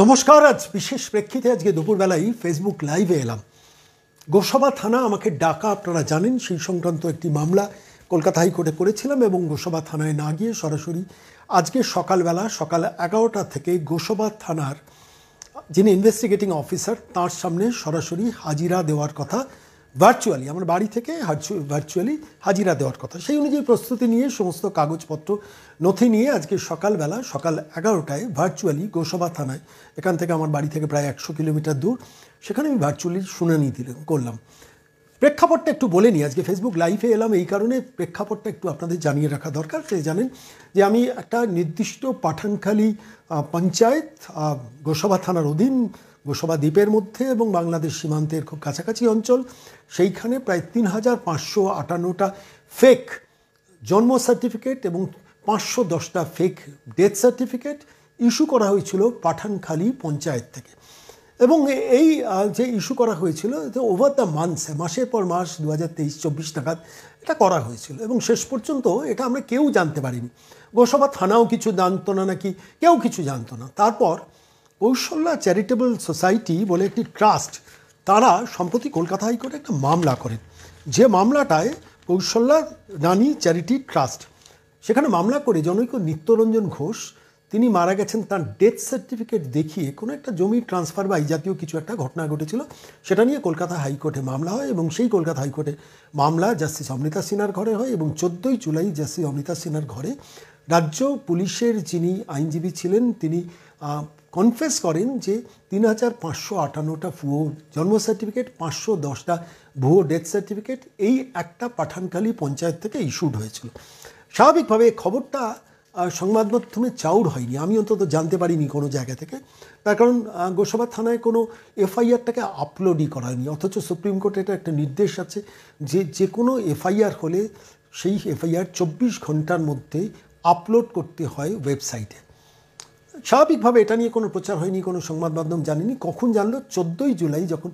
নমস্কার। আজ বিশেষ প্রেক্ষিতে আজকে দুপুরবেলায় ফেসবুক লাইভে এলাম। গোসাবা থানা আমাকে ডাকা, আপনারা জানেন, সেই সংক্রান্ত একটি মামলা কলকাতা হাইকোর্টে করেছিলাম এবং গোসাবা থানায় না গিয়ে সরাসরি আজকে সকালবেলা সকাল 11টা থেকে গোসাবা থানার যিনি ইনভেস্টিগেটিং অফিসার তার সামনে সরাসরি হাজিরা দেওয়ার কথা, ভার্চুয়ালি আমার বাড়ি থেকে ভার্চুয়ালি হাজিরা দেওয়ার কথা। সেই অনুযায়ী প্রস্তুতি নিয়ে সমস্ত কাগজপত্র নথি নিয়ে আজকে সকালবেলা সকাল 11টায় ভার্চুয়ালি গোসাবা থানায়, এখান থেকে আমার বাড়ি থেকে প্রায় 100 কিলোমিটার দূর, সেখানে আমি ভার্চুয়ালি শুনানি করলাম। প্রেক্ষাপটটা একটু বলে নিই। আজকে ফেসবুক লাইভে এলাম এই কারণে, প্রেক্ষাপটটা একটু আপনাদের জানিয়ে রাখা দরকার। সে জানেন যে আমি একটা নির্দিষ্ট পাঠানখালী পঞ্চায়েত, গোসাবা থানার অধীন, গোসাবা দ্বীপের মধ্যে এবং বাংলাদেশ সীমান্তের খুব কাছাকাছি অঞ্চল, সেইখানে প্রায় 3558টা ফেক জন্ম সার্টিফিকেট এবং 510টা ফেক ডেথ সার্টিফিকেট ইস্যু করা হয়েছিল পাঠানখালী পঞ্চায়েত থেকে। এবং এই যে ইস্যু করা হয়েছিল ওভার দ্য মান্থস, মাসের পর মাস 2023-24 নাগাদ এটা করা হয়েছিল এবং শেষ পর্যন্ত এটা আমরা কেউ জানতে পারিনি। গোসাবা থানাও কিছু জানতো না, নাকি কেউ কিছু জানতো না। তারপর কৌশল্যা চ্যারিটেবল সোসাইটি বলে একটি ট্রাস্ট, তারা সম্প্রতি কলকাতা হাইকোর্টে একটা মামলা করেন। যে মামলাটায় কৌশল্যা রানী চ্যারিটি ট্রাস্ট, সেখানে মামলা করে জনৈক নিত্যরঞ্জন ঘোষ, তিনি মারা গেছেন তার ডেথ সার্টিফিকেট দেখিয়ে কোনো একটা জমি ট্রান্সফার বা এই জাতীয় কিছু একটা ঘটনা ঘটেছিল, সেটা নিয়ে কলকাতা হাইকোর্টে মামলা হয় এবং সেই কলকাতা হাইকোর্টে মামলা জাস্টিস অমৃতা সিনহার ঘরে হয় এবং 14ই জুলাই জাস্টিস অমৃতা সিনহার ঘরে রাজ্য পুলিশের যিনি আইনজীবী ছিলেন তিনি কনফেস করেন যে 3558টা ভুয়ো জন্ম সার্টিফিকেট, 510টা ভুয়ো ডেথ সার্টিফিকেট এই একটা পাঠানখালী পঞ্চায়েত থেকে ইস্যুড হয়েছিল। স্বাভাবিকভাবে খবরটা সংবাদ মাধ্যমে চাউর হয়নি, আমি অন্তত জানতে পারিনি কোনো জায়গা থেকে। তার কারণ গোসাবা থানায় কোনো এফআইআরটাকে আপলোডই করা হয়নি, অথচ সুপ্রিম কোর্টে এটা একটা নির্দেশ আছে যে কোনো এফআইআর হলে সেই এফআইআর 24 ঘন্টার মধ্যে আপলোড করতে হয় ওয়েবসাইটে। স্বাভাবিকভাবে এটা নিয়ে কোনো প্রচার হয়নি, কোনো সংবাদ মাধ্যম জানেনি। কখন জানলো? 14ই জুলাই যখন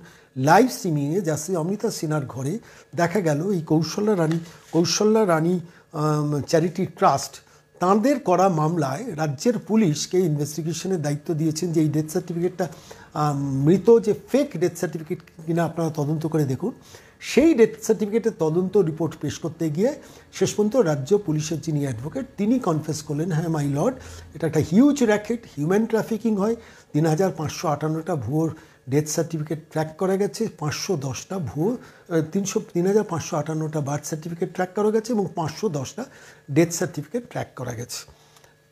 লাইভ স্ট্রিমিংয়ে জাস্টিস অমৃতা সিনহার ঘরে দেখা গেল এই কৌশল্যা রানী চ্যারিটি ট্রাস্ট তাঁদের করা মামলায় রাজ্যের পুলিশকে ইনভেস্টিগেশনের দায়িত্ব দিয়েছেন যে এই ডেথ সার্টিফিকেটটা মৃত যে ফেক ডেথ সার্টিফিকেট কিনা আপনারা তদন্ত করে দেখুন। সেই ডেথ সার্টিফিকেটের তদন্ত রিপোর্ট পেশ করতে গিয়ে শেষ পর্যন্ত রাজ্য পুলিশের যিনি অ্যাডভোকেট তিনি কনফেস করলেন, হ্যাঁ মাই লর্ড, এটা একটা হিউজ র্যাকেট, হিউম্যান ট্রাফিকিং হয়। 3558টা ভুয়ো ডেথ সার্টিফিকেট ট্র্যাক করা গেছে, 510টা ভুয়ো 3558টা বার্থ সার্টিফিকেট ট্র্যাক করা গেছে এবং 510টা ডেথ সার্টিফিকেট ট্র্যাক করা গেছে।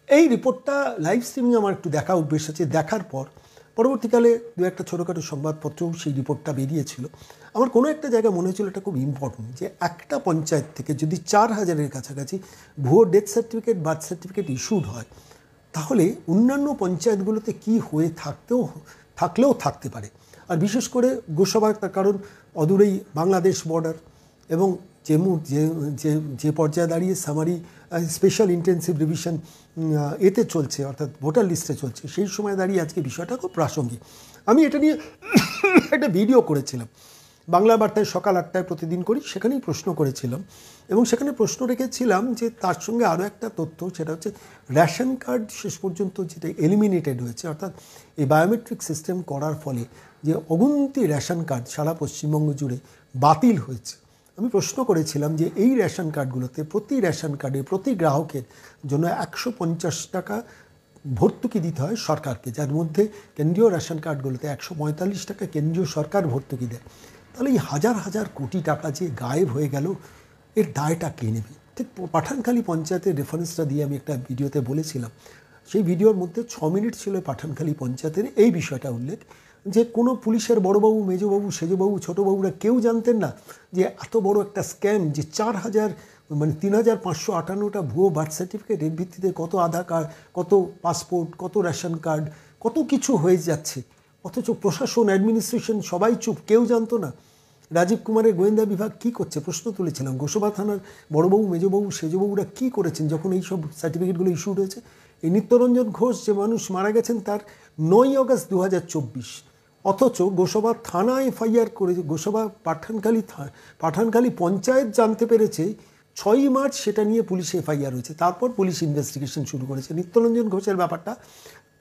এই রিপোর্টটা লাইভ স্ট্রিমিং আমার একটু দেখা অভ্যেস আছে। দেখার পর পরবর্তীকালে দু একটা ছোটোখাটো সংবাদপত্রেও সেই রিপোর্টটা বেরিয়েছিল। আমার কোনো একটা জায়গায় মনে হয়েছিল এটা খুব ইম্পর্টেন্ট যে একটা পঞ্চায়েত থেকে যদি 4000-এর কাছাকাছি ভুয়ো death certificate birth certificate issued হয়, তাহলে অন্যান্য পঞ্চায়েতগুলোতে কি হয়ে থাকলেও থাকতে পারে। আর বিশেষ করে গোসাবা, তার কারণ অদূরেই বাংলাদেশ বর্ডার এবং যে পর্যায়ে দাঁড়িয়ে সামারি স্পেশাল ইন্টেন্সিভ রিভিশন এতে চলছে, অর্থাৎ ভোটার লিস্টে চলছে, সেই সময় দাঁড়িয়ে আজকে বিষয়টা খুব প্রাসঙ্গিক। আমি এটা নিয়ে একটা ভিডিও করেছিলাম, বাংলা বার্তায় সকাল 8টায় প্রতিদিন করি, সেখানেই প্রশ্ন করেছিলাম এবং সেখানে প্রশ্ন রেখেছিলাম যে তার সঙ্গে আরও একটা তথ্য, সেটা হচ্ছে রেশন কার্ড শেষ পর্যন্ত যেটা এলিমিনেটেড হয়েছে, অর্থাৎ এই বায়োমেট্রিক সিস্টেম করার ফলে যে অগুন্তি রেশন কার্ড সারা পশ্চিমবঙ্গ জুড়ে বাতিল হয়েছে। আমি প্রশ্ন করেছিলাম যে এই রেশন কার্ডগুলোতে প্রতি রেশন কার্ডে প্রতি গ্রাহকের জন্য 150 টাকা ভর্তুকি দিতে হয় সরকারকে, যার মধ্যে কেন্দ্রীয় রেশন কার্ডগুলোতে 145 টাকা কেন্দ্রীয় সরকার ভর্তুকি দেয়। তাহলে এই হাজার হাজার কোটি টাকা যে গায়েব হয়ে গেল, এর দায়টা কে নেবে? ঠিক পাঠানখালী পঞ্চায়েতের রেফারেন্সটা দিয়ে আমি একটা ভিডিওতে বলেছিলাম। সেই ভিডিওর মধ্যে 6 মিনিট ছিল পাঠানখালী পঞ্চায়েতের এই বিষয়টা উল্লেখ, যে কোনো পুলিশের বড়োবাবু, মেজোবাবু, সেজোবাবু, ছোটোবাবুরা কেউ জানতেন না যে এত বড় একটা স্ক্যাম, যে 3558টা ভুয়ো বার্থ সার্টিফিকেট, এর ভিত্তিতে কত আধার কার্ড, কত পাসপোর্ট, কত রেশন কার্ড, কত কিছু হয়ে যাচ্ছে, অথচ প্রশাসন, অ্যাডমিনিস্ট্রেশন সবাই চুপ, কেউ জানতো না। রাজীব কুমারের গোয়েন্দা বিভাগ কী করছে প্রশ্ন তুলেছিলাম। গোসাবা থানার বড়োবাবু, মেজোবাবু, সেজোবাবুরা কী করেছেন যখন এই সব সার্টিফিকেটগুলো ইস্যুড হয়েছে? এই নিত্যরঞ্জন ঘোষ যে মানুষ মারা গেছেন তার 9ই আগস্ট 2024, অথচ গোসাবা থানা এফআইআর করেছে, গোসাবা পাঠানখালী পঞ্চায়েত জানতে পেরেছে 6ই মার্চ, সেটা নিয়ে পুলিশ এফআইআর হয়েছে। তারপর পুলিশ ইনভেস্টিগেশন শুরু করেছে। নিত্যরঞ্জন ঘোষের ব্যাপারটা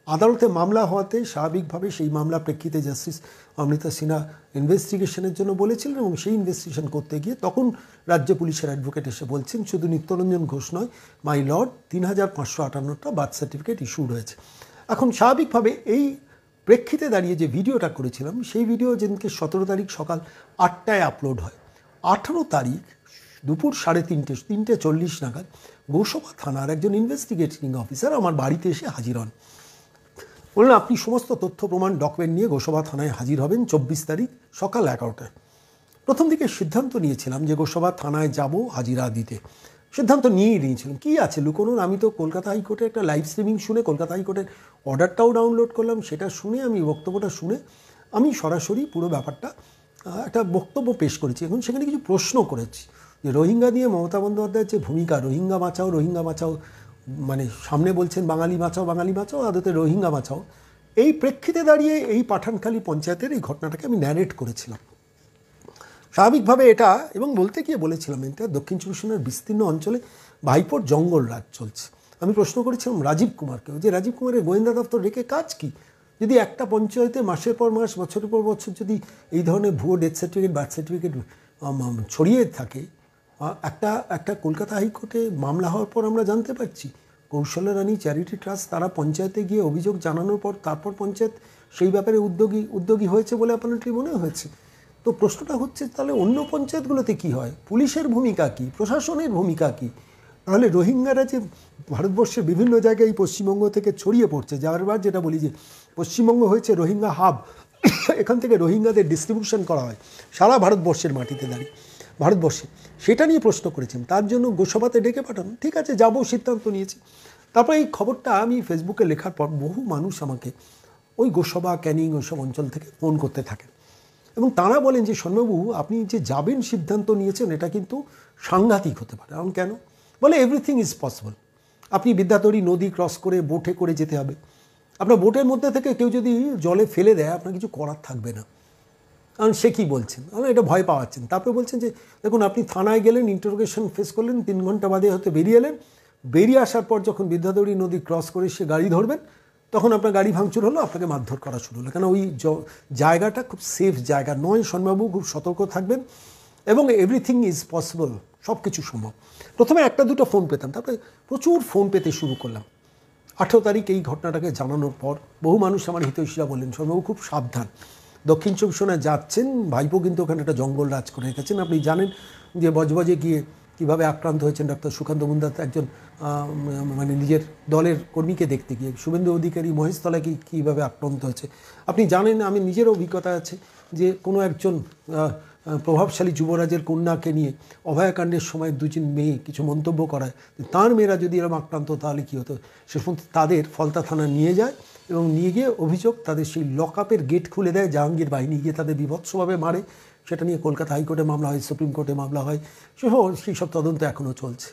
আদালতে মামলা হওয়াতে স্বাভাবিকভাবে সেই মামলা প্রেক্ষিতে জাস্টিস অমৃতা সিনহা ইনভেস্টিগেশনের জন্য বলেছিলেন এবং সেই ইনভেস্টিগেশন করতে গিয়ে তখন রাজ্য পুলিশের অ্যাডভোকেট এসে বলছেন শুধু নিত্যরঞ্জন ঘোষ নয়, মাই লর্ড ৩,৫৫৮টা বার্থ সার্টিফিকেট ইস্যুড হয়েছে। এখন স্বাভাবিকভাবে এই প্রেক্ষিতে দাঁড়িয়ে যে ভিডিওটা করেছিলাম সেই ভিডিও যেদিনকে 17 তারিখ সকাল 8টায় আপলোড হয়, 18 তারিখ দুপুর 3:40 নাগাদ গোসবা থানার একজন ইনভেস্টিগেটিং অফিসার আমার বাড়িতে এসে হাজির হন। বললেন আপনি সমস্ত তথ্য প্রমাণ ডকুমেন্ট নিয়ে গোসবা থানায় হাজির হবেন 24 তারিখ সকাল 11টায়। প্রথম দিকে সিদ্ধান্ত নিয়েছিলাম যে গোসবা থানায় যাব হাজিরা দিতে, সিদ্ধান্ত নিয়েই নিয়েছিলাম কী আছে লুকোনোর। আমি তো কলকাতা হাইকোর্টে একটা লাইভ স্ট্রিমিং শুনে কলকাতা হাইকোর্টের অর্ডারটাও ডাউনলোড করলাম, সেটা শুনে আমি বক্তব্যটা শুনে আমি সরাসরি পুরো ব্যাপারটা একটা বক্তব্য পেশ করেছি। এখন সেখানে কিছু প্রশ্ন করেছি যে রোহিঙ্গা নিয়ে মমতা বন্দ্যোপাধ্যায়ের যে ভূমিকা, রোহিঙ্গা বাঁচাও মানে সামনে বলছেন বাঙালি বাঁচাও আদতে রোহিঙ্গা বাঁচাও, এই প্রেক্ষিতে দাঁড়িয়ে এই পাঠানখালী পঞ্চায়েতের এই ঘটনাটাকে আমি ন্যারেট করেছিলাম স্বাভাবিকভাবে এটা, এবং বলতে গিয়ে বলেছিলাম এটা দক্ষিণ চব্বিশ পরগনার বিস্তীর্ণ অঞ্চলে ভাইপোর জঙ্গল রাজ চলছে। আমি প্রশ্ন করেছিলাম রাজীব কুমারকেও যে রাজীব কুমারের গোয়েন্দা দপ্তর রেখে কাজ কি, যদি একটা পঞ্চায়েতে মাসের পর মাস বছরের পর বছর যদি এই ধরনের ভুয়ো ডেথ সার্টিফিকেট বার্থ সার্টিফিকেট ছড়িয়ে থাকে। একটা কলকাতা হাইকোর্টে মামলা হওয়ার পর আমরা জানতে পারছি কৌশল্যা রানী চ্যারিটি ট্রাস্ট তারা পঞ্চায়েতে গিয়ে অভিযোগ জানানোর পর তারপর পঞ্চায়েত সেই ব্যাপারে উদ্যোগী হয়েছে বলে আপনার মনে হয়েছে। তো প্রশ্নটা হচ্ছে তাহলে অন্য পঞ্চায়েতগুলোতে কি হয়, পুলিশের ভূমিকা কী, প্রশাসনের ভূমিকা কী? তাহলে রোহিঙ্গারা যে ভারতবর্ষের বিভিন্ন জায়গায় এই পশ্চিমবঙ্গ থেকে ছড়িয়ে পড়ছে, যারবার যেটা বলি যে পশ্চিমবঙ্গ হয়েছে রোহিঙ্গা হাব, এখান থেকে রোহিঙ্গাদের ডিস্ট্রিবিউশন করা হয় সারা ভারতবর্ষের মাটিতে দাঁড়িয়ে ভারতবর্ষে, সেটা নিয়ে প্রশ্ন করেছেন। তার জন্য গোসবাতে ডেকে পাঠানো, ঠিক আছে যাবো, সিদ্ধান্ত নিয়েছি। তারপর এই খবরটা আমি ফেসবুকে লেখার পর বহু মানুষ আমাকে ওই গোসবা ক্যানিং ওইসব অঞ্চল থেকে ফোন করতে থাকেন এবং তারা বলেন যে শোনবাবু আপনি যে যাবেন সিদ্ধান্ত নিয়েছেন এটা কিন্তু সাংঘাতিক হতে পারে। এখন কেন? বলে এভরিথিং ইজ পসিবল। আপনি বিদ্যাধরী নদী ক্রস করে বোটে করে যেতে হবে, আপনার বোটের মধ্যে থেকে কেউ যদি জলে ফেলে দেয় আপনার কিছু করার থাকবে না। কারণ সে কী বলছেন, এটা ভয় পাওয়াচ্ছেন। তারপরে বলছেন যে দেখুন আপনি থানায় গেলেন, ইন্টারোগেশন ফেস করলেন, 3 ঘন্টা বাদে হয়তো বেরিয়ে এলেন, বেরিয়ে আসার পর যখন বিদ্যাধরী নদী ক্রস করে সে গাড়ি ধরবেন তখন আপনার গাড়ি ভাঙচুর হলো, আপনাকে মারধর করা শুরু হলো। কেন ওই জায়গাটা খুব সেফ জায়গা নয়, শোনবাবু খুব সতর্ক থাকবেন এবং এভরিথিং ইজ পসিবল, সব কিছু সম্ভব। প্রথমে 1-2টো ফোন পেতাম, তারপরে প্রচুর ফোন পেতে শুরু করলাম। 18 তারিখ এই ঘটনাটাকে জানানোর পর বহু মানুষ আমার হিতৈষীরা বললেন শোনবাবু খুব সাবধান, দক্ষিণ চব্বিশ পরগনায় যাচ্ছেন, ভাইপো কিন্তু ওখানে একটা জঙ্গল রাজ করে রেখেছেন। আপনি জানেন যে বজবজে গিয়ে কীভাবে আক্রান্ত হয়েছেন ডক্টর সুকান্ত মুন্দার একজন মানে নিজের দলের কর্মীকে দেখতে গিয়ে, শুভেন্দু অধিকারী মহেশতলায় কীভাবে আক্রান্ত হয়েছে আপনি জানেন। আমি নিজের অভিজ্ঞতা আছে যে কোনো একজন প্রভাবশালী যুবরাজের কন্যাকে নিয়ে অভয়াকাণ্ডের সময় 2-3 মেয়ে কিছু মন্তব্য করায়, তার মেয়েরা যদি এরকম আক্রান্ত তাহলে কী হতো। সে সময় তাদের ফলতা থানা নিয়ে যায় এবং নিয়ে গিয়ে অভিযোগ তাদের সেই লকআপের গেট খুলে দেয়, জাহাঙ্গীর বাহিনী গিয়ে তাদের বিভৎসভাবে মারে। সেটা নিয়ে কলকাতা হাইকোর্টে মামলা হয়, সুপ্রিম কোর্টে মামলা হয়, সেই সব তদন্ত এখনও চলছে।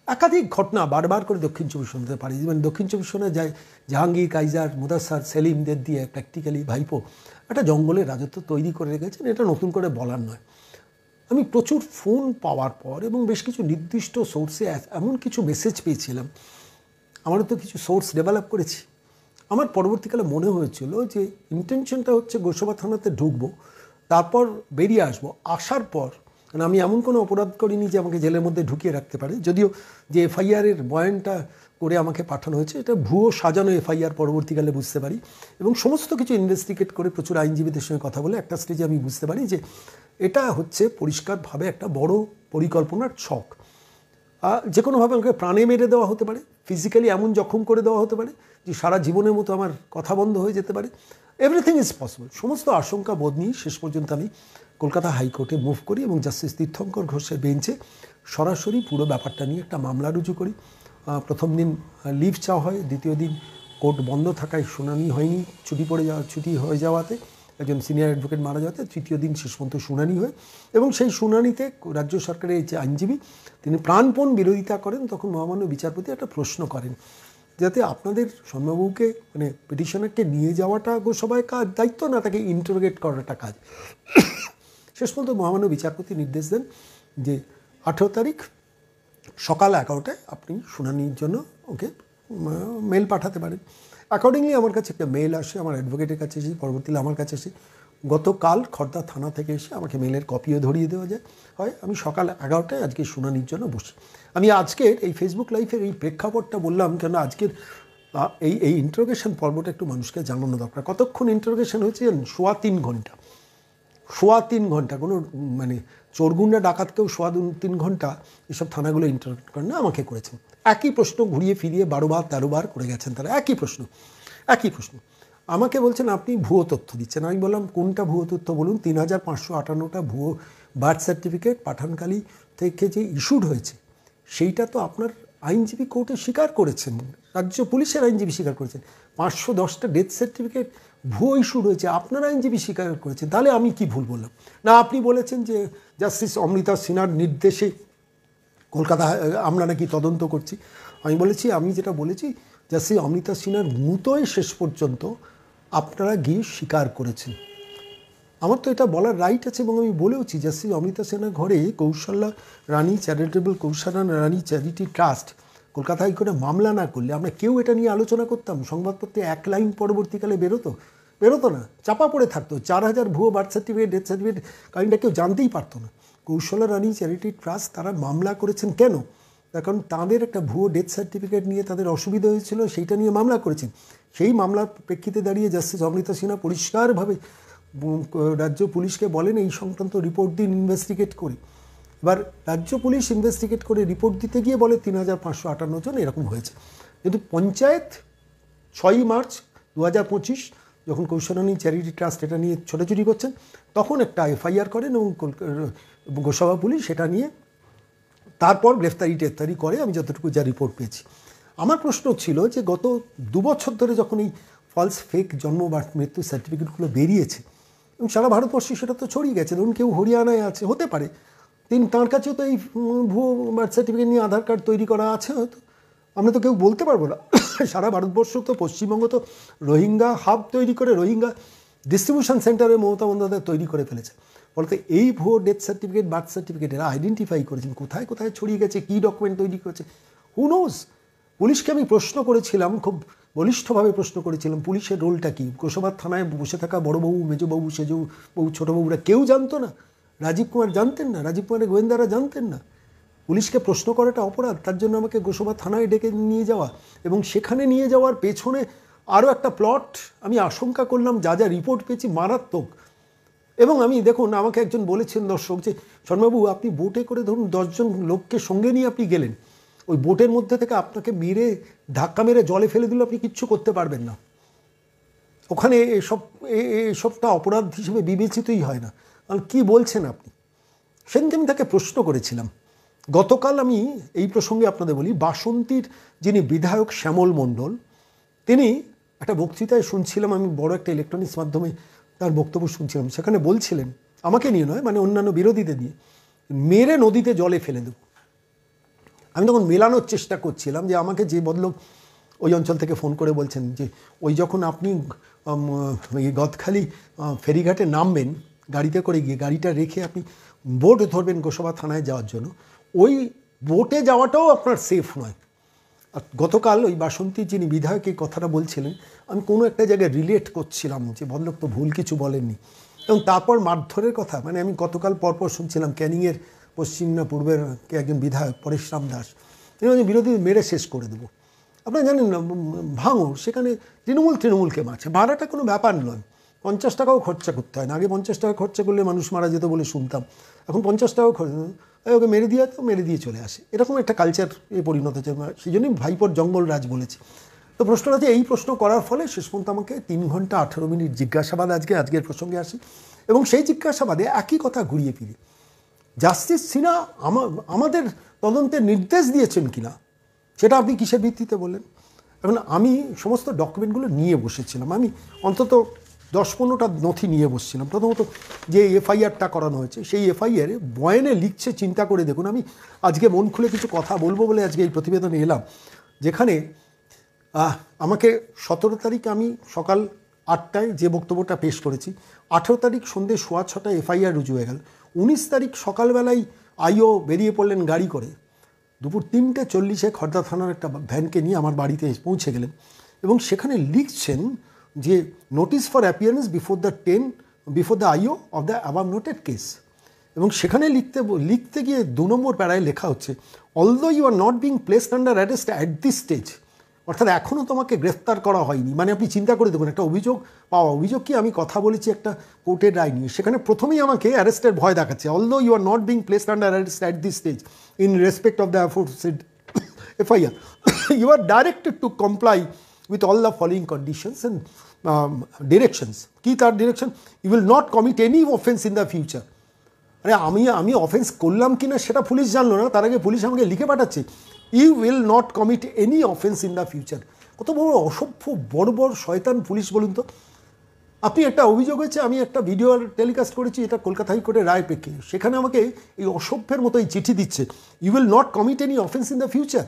একাধিক ঘটনা বারবার করে দক্ষিণ চব্বিশ পরগনাতে পারি, যেমন দক্ষিণ চব্বিশ পরগনায় যায় জাহাঙ্গীর, কাইজার, মুদাস্সার, সেলিমদের দিয়ে প্র্যাকটিক্যালি ভাইপো একটা জঙ্গলের রাজত্ব তৈরি করে রেখেছেন, এটা নতুন করে বলার নয়। আমি প্রচুর ফোন পাওয়ার পর এবং বেশ কিছু নির্দিষ্ট সোর্সে এমন কিছু মেসেজ পেয়েছিলাম, আমারও তো কিছু সোর্স ডেভেলপ করেছি। আমার পরবর্তীকালে মনে হয়েছিল যে ইন্টেনশনটা হচ্ছে গোসবা থানাতে ঢুকবো, তারপর বেরিয়ে আসবো, আসার পর কারণ আমি এমন কোনো অপরাধ করিনি যে আমাকে জেলের মধ্যে ঢুকিয়ে রাখতে পারে, যদিও যে এফআইআরের বয়ানটা করে আমাকে পাঠানো হয়েছে এটা ভুয়ো সাজানো এফআইআর পরবর্তীকালে বুঝতে পারি, এবং সমস্ত কিছু ইনভেস্টিগেট করে প্রচুর আইনজীবীদের সঙ্গে কথা বলে একটা স্টেজে আমি বুঝতে পারি যে এটা হচ্ছে পরিষ্কারভাবে একটা বড় পরিকল্পনার ছক। যে কোনোভাবে আমাকে প্রাণে মেরে দেওয়া হতে পারে, ফিজিক্যালি এমন জখম করে দেওয়া হতে পারে যে সারা জীবনের মতো আমার কথা বন্ধ হয়ে যেতে পারে। Everything is possible. সমস্ত আশঙ্কা বোধ নিয়ে শেষ পর্যন্ত আমি কলকাতা হাইকোর্টে মুভ করি এবং জাস্টিস তীর্থঙ্কর ঘোষের বেঞ্চে সরাসরি পুরো ব্যাপারটা নিয়ে একটা মামলা রুজু করি। প্রথম দিন লিভ চাওয়া হয়, দ্বিতীয় দিন কোর্ট বন্ধ থাকায় শুনানি হয়নি, ছুটি হয়ে যাওয়াতে একজন সিনিয়র অ্যাডভোকেট মারা যাওয়াতে তৃতীয় দিন শেষ পর্যন্ত শুনানি হয় এবং সেই শুনানিতে রাজ্য সরকারের যে আইনজীবী তিনি প্রাণপণ বিরোধিতা করেন। তখন মহামান্য বিচারপতি একটা প্রশ্ন করেন যাতে আপনাদের সৌম্যবাবুকে মানে পিটিশনারকে নিয়ে যাওয়াটা গোসভায় কাজ দায়িত্ব না তাকে ইন্টারোগেট করাটা কাজ। শেষ পর্যন্ত মহামান্য বিচারপতি নির্দেশ দেন যে 18 তারিখ সকাল 11টায় আপনি শুনানির জন্য ওকে মেল পাঠাতে পারেন। অ্যাকর্ডিংলি আমার কাছে একটা মেল আসে, আমার অ্যাডভোকেটের কাছে এসে, পরবর্তীতে আমার কাছে এসে, গতকাল খর্দা থানা থেকে এসে আমাকে মেলের কপিও ধরিয়ে দেওয়া যায় হয়। আমি সকাল 11টায় আজকে শুনানির জন্য বসি। আমি আজকের এই ফেসবুক লাইভের এই প্রেক্ষাপটটা বললাম কেন, আজকের এই ইন্টারোগেশন পর্বটা একটু মানুষকে জানানো দরকার। কতক্ষণ ইন্টারোগেশন হয়েছে? 3.25 ঘন্টা। 3.25 ঘন্টা। কোনো মানে চোরগুন্ডা ডাকাতকেও 3.25 ঘন্টা এসব থানাগুলো ইন্টারোগেট করেন না, আমাকে করেছেন। একই প্রশ্ন ঘুরিয়ে ফিরিয়ে 12 বার 13 বার করে গেছেন তারা, একই প্রশ্ন। আমাকে বলছেন আপনি ভুয়ো তথ্য দিচ্ছেন। আমি বললাম কোনটা ভুয়ো তথ্য বলুন। 3558টা ভুয়ো বার্থ সার্টিফিকেট পাঠানকালী থেকে যে ইস্যুড হয়েছে সেইটা তো আপনার আইনজীবী কোর্টে স্বীকার করেছেন, রাজ্য পুলিশের আইনজীবী স্বীকার করেছেন। 510টা ডেথ সার্টিফিকেট ভুয়ো ইস্যুড হয়েছে, আপনার আইনজীবী স্বীকার করেছেন। তাহলে আমি কি ভুল বললাম? না, আপনি বলেছেন যে জাস্টিস অমৃতা সিনহার নির্দেশে কলকাতা আমরা নাকি তদন্ত করছি। আমি বলেছি, আমি যেটা বলেছি জাস্টিস অমৃতা সিনহার মতোই শেষ পর্যন্ত আপনারা গিয়ে স্বীকার করেছেন। আমার তো এটা বলার রাইট আছে এবং আমি বলেওছি জাস্টিস অমৃতা সিনহার ঘরে কৌশল্যা রানী চ্যারিটেবল কৌশল্যা রানী চ্যারিটি ট্রাস্ট কলকাতা হাইকোর্টে মামলা না করলে আমরা কেউ এটা নিয়ে আলোচনা করতাম? সংবাদপত্রে এক লাইন পরবর্তীকালে বেরোতো না, চাপা পড়ে থাকতো। 4000 ভুয়ো বার্থ সার্টিফিকেট ডেথ সার্টিফিকেট কাহিনীটা কেউ জানতেই পারতো না। কৌশল্যা রানী চ্যারিটি ট্রাস্ট তারা মামলা করেছেন কেন? কারণ তাদের একটা ভুয়ো ডেথ সার্টিফিকেট নিয়ে তাদের অসুবিধা হয়েছিল, সেইটা নিয়ে মামলা করেছেন। সেই মামলার প্রেক্ষিতে দাঁড়িয়ে জাস্টিস অমৃতা সিনহা পরিষ্কারভাবে রাজ্য পুলিশকে বলেন এই সংক্রান্ত রিপোর্ট দিন, ইনভেস্টিগেট করি। এবার রাজ্য পুলিশ ইনভেস্টিগেট করে রিপোর্ট দিতে গিয়ে বলে 3558 জন এরকম হয়েছে। কিন্তু পঞ্চায়েত 6ই মার্চ 2025 যখন কৌশলানী চ্যারিটি ট্রাস্ট এটা নিয়ে ছোটাছুটি করছেন তখন একটা এফআইআর করেন এবং গোসাবা পুলিশ সেটা নিয়ে তারপর গ্রেফতারি করে, আমি যতটুকু যা রিপোর্ট পেয়েছি। আমার প্রশ্ন ছিল যে গত 2 বছর ধরে যখন এই ফলস ফেক জন্ম বা মৃত্যু সার্টিফিকেটগুলো বেরিয়েছে এবং সারা ভারতবর্ষে সেটা তো ছড়িয়ে গেছে, ধরুন কেউ হরিয়ানায় আছে, হতে পারে তাঁর কাছেও তো এই ভুয়ো বার্থ সার্টিফিকেট নিয়ে আধার কার্ড তৈরি করা আছে, হয়তো আমরা তো কেউ বলতে পারবো না। সারা ভারতবর্ষ তো, পশ্চিমবঙ্গ তো রোহিঙ্গা হাব তৈরি করে, রোহিঙ্গা ডিস্ট্রিবিউশন সেন্টারে মমতা বন্দ্যোপাধ্যায় তৈরি করে ফেলেছে। বলতে এই ভুয়ো ডেথ সার্টিফিকেট বার্থ সার্টিফিকেট এরা আইডেন্টিফাই করেছেন কোথায় কোথায় ছড়িয়ে গেছে, কী ডকুমেন্ট তৈরি করেছে, হু নোজ। পুলিশকে আমি প্রশ্ন করেছিলাম, খুব বলিষ্ঠভাবে প্রশ্ন করেছিলাম, পুলিশের রোলটা কী? গোসাবার থানায় বসে থাকা বড়োবাবু, মেজোবাবু, সেজবাবু, ছোটোবাবুরা কেউ জানতো না? রাজীব কুমার জানতেন না? রাজীব কুমারের গোয়েন্দারা জানতেন না? পুলিশকে প্রশ্ন করাটা অপরাধ, তার জন্য আমাকে গোসাবা থানায় ডেকে নিয়ে যাওয়া এবং সেখানে নিয়ে যাওয়ার পেছনে আরও একটা প্লট আমি আশঙ্কা করলাম, যা যা রিপোর্ট পেয়েছি মারাত্মক। এবং আমি দেখুন, আমাকে একজন বলেছেন দর্শক যে শর্মাবাবু আপনি বোটে করে ধরুন 10 জন লোককে সঙ্গে নিয়ে আপনি গেলেন, ওই বোটের মধ্যে থেকে আপনাকে মেরে ধাক্কা মেরে জলে ফেলে দিলে আপনি কিচ্ছু করতে পারবেন না, ওখানে এসবটা অপরাধ হিসেবে বিবেচিতই হয় না। কি বলছেন আপনি? সেদিনকে আমি তাকে প্রশ্ন করেছিলাম। গতকাল আমি এই প্রসঙ্গে আপনাদের বলি, বাসন্তীর যিনি বিধায়ক শ্যামল মণ্ডল, তিনি একটা বক্তৃতায় শুনছিলাম, আমি বড় একটা ইলেকট্রনিক্স মাধ্যমে তার বক্তব্য শুনছিলাম, সেখানে বলছিলেন আমাকে নিয়ে নয়, মানে অন্যান্য বিরোধীদের নিয়ে, মেরে নদীতে জলে ফেলে দেব। আমি তখন মেলানোর চেষ্টা করছিলাম যে আমাকে যে বদলোক ওই অঞ্চল থেকে ফোন করে বলছেন যে ওই যখন আপনি গদখালি ফেরিঘাটে নামবেন গাড়িতে করে গিয়ে, গাড়িটা রেখে আপনি বোট ধরবেন গোসাবা থানায় যাওয়ার জন্য, ওই বোটে যাওয়াটাও আপনার সেফ নয়। আর গতকাল ওই বাসন্তীর যিনি বিধায়ক এই কথাটা বলছিলেন, আমি কোনো একটা জায়গায় রিলেট করছিলাম যে ভদ্রলোক তো ভুল কিছু বলেননি। এবং তারপর মারধরের কথা, মানে আমি গতকাল পরপর শুনছিলাম ক্যানিংয়ের পশ্চিম না পূর্বের একজন বিধায়ক পরেশরাম দাস, তিনি বিরোধী মেরে শেষ করে দেবো। আপনারা জানেন না, ভাঙড় সেখানে তৃণমূলকে মারছে, ভাড়াটা কোনো ব্যাপার নয়, 50 টাকাও খরচা করতে হয় না। আগে 50 টাকা খরচা করলে মানুষ মারা যেত বলে শুনতাম, এখন 50 টাকাও ওকে মেরে দিয়ে চলে আসে, এরকম একটা কালচার পরিণত হচ্ছে। সেই জন্যই ভাইপোর জঙ্গল রাজ বলেছি। তো প্রশ্নটা হচ্ছে, এই প্রশ্ন করার ফলে শেষ পর্যন্ত আমাকে 3 ঘন্টা 18 মিনিট জিজ্ঞাসাবাদ, আজকের প্রসঙ্গে আসি, এবং সেই জিজ্ঞাসাবাদে একই কথা ঘুরিয়ে ফিরে জাস্টিস সিনহা আমাদের তদন্তের নির্দেশ দিয়েছেন কিনা সেটা আপনি কিসের ভিত্তিতে বললেন? এখন আমি সমস্ত ডকুমেন্টগুলো নিয়ে বসেছিলাম, আমি অন্তত 10-15টা নথি নিয়ে বসছিলাম। প্রথমত যে এফআইআরটা করানো হয়েছে, সেই এফআইআরে বয়ানে লিখছে, চিন্তা করে দেখুন, আমি আজকে মন খুলে কিছু কথা বলবো বলে আজকে এই প্রতিবেদনে এলাম, যেখানে আমাকে 17 তারিখ আমি সকাল 8টায় যে বক্তব্যটা পেশ করেছি, 18 তারিখ সন্ধ্যে 6:15 এফআইআর রুজু হয়ে গেল, 19 তারিখ সকালবেলায় আইও বেরিয়ে পড়লেন গাড়ি করে, দুপুর 3:40 খর্দা থানার একটা ভ্যানকে নিয়ে আমার বাড়িতে পৌঁছে গেলেন এবং সেখানে লিখছেন যে notice for appearance before the IO of the above noted case. এবং সেখানে লিখতে গিয়ে 2 নম্বর প্যারায় লেখা হচ্ছে, although you are not being placed under arrest at this stage, অর্থাৎ এখনও তোমাকে গ্রেফতার করা হয়নি। মানে আপনি চিন্তা করে দেখুন, একটা অভিযোগ কি আমি কথা বলেছি একটা কোর্টের রায় নিয়ে, সেখানে প্রথমেই আমাকে অ্যারেস্টের ভয় দেখাচ্ছে, although you are not being placed under arrest at this stage in respect of the aforesaid FIR, you are directed to comply with all the following conditions and directions. কি তার direction? You will not commit any offence in the future. আরে আমি offence করলাম কি না সেটা police জানলো না, তার আগে পুলিশ আমাকে লিখে পাঠাচ্ছে you will not commit any offence in the future. কত বড় অসভ্য বর্বর শয়তান পুলিশ বলুন তো। আপনি একটা অভিযোগ হয়েছে, আমি একটা ভিডিও টেলিকাস্ট করেছি, এটা কলকাতা হাইকোর্টের রায় প্রেক্ষিতে, সেখানে আমাকে এই অসভ্যের মতো এই চিঠি দিচ্ছে, you will not commit any offence in the future.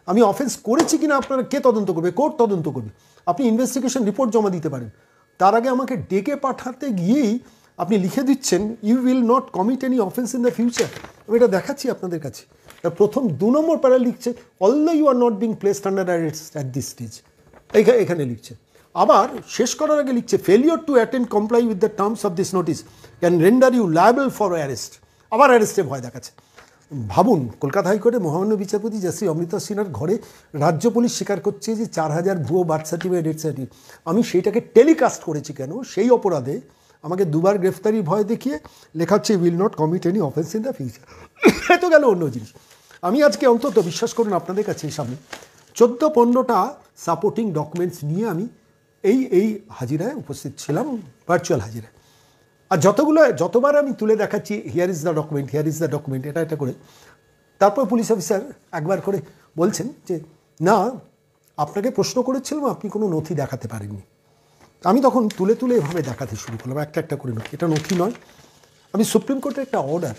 আমি অফেন্স করেছি কিনা আপনারা কে তদন্ত করবে? কোর্ট তদন্ত করবে। আপনি ইনভেস্টিগেশন রিপোর্ট জমা দিতে পারেন, তার আগে আমাকে ডেকে পাঠাতে গিয়েই আপনি লিখে দিচ্ছেন you will not commit any offence in the future. আমি এটা দেখাচ্ছি আপনাদের কাছে। প্রথম 2 নম্বর প্যারা লিখছে, although you are not being placed under arrest at this stage, এখানে লিখছে। আবার শেষ করার আগে লিখছে, failure to attend comply with the terms of this notice can render you liable for arrest. আবার অ্যারেস্টে ভয় দেখাচ্ছে। ভাবুন, কলকাতা হাইকোর্টে মহামান্য বিচারপতি জাস্টিস অমৃতা সিনহার ঘরে রাজ্য পুলিশ স্বীকার করছে যে 4000 ভুয়ো বার্থ সার্টিফিকেট, ডেথ সার্টিফিকেট। আমি সেইটাকে টেলিকাস্ট করেছি কেন? সেই অপরাধে আমাকে 2বার গ্রেফতারির ভয় দেখিয়ে লেখা হচ্ছে will not commit any offence in the future. এত গেল অন্য জিনিস। আমি আজকে অন্তত বিশ্বাস করুন আপনাদের কাছে সামনে 14-15টা সাপোর্টিং ডকুমেন্টস নিয়ে আমি এই হাজিরায় উপস্থিত ছিলাম, ভার্চুয়াল হাজিরায়। আর যতবার আমি তুলে দেখাচ্ছি here is the document, here is the document, এটা করে, তারপর পুলিশ অফিসার একবার করে বলছেন যে না, আপনাকে প্রশ্ন করেছিলাম, আপনি কোনো নথি দেখাতে পারেননি। আমি তখন তুলে এভাবে দেখাতে শুরু করলাম, একটা করে নথি। এটা নথি নয়। আমি সুপ্রিম কোর্টের একটা অর্ডার